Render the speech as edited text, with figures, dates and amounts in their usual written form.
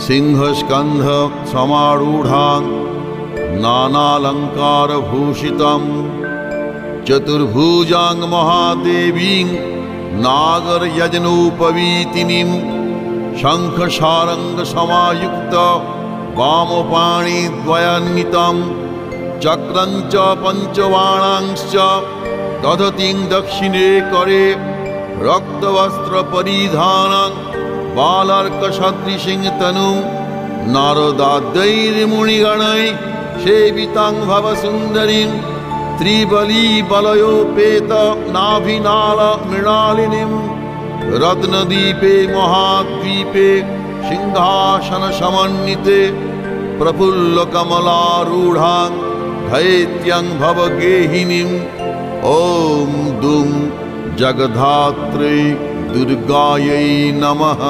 सिंहस्कंध समारूढ़ां नानालंकारभूषितं चतुर्भुजां महादेवीं नागरयजनोपवीतिनीं शंखसारंग समायुक्त वामपाणिद्वयान्वितं चक्रञ्च पंचबाणांश्च दधतीं दक्षिणे करे रक्तवस्त्रपरिधानं बालार्कसदृशीं तनुं नारदाद्यैर्मुनिगणैः सेवितां भवसुन्दरीं त्रिबलीबलयोपेत नाभिनाल मृणालिनीं रत्नदीपे महाद्वीपे सिंहासनसमन्विते प्रफुल्लकमलारूढां धैर्यं भवगेहिनीं ॐ दुं जगद्धात्रै दुर्गायै नमः।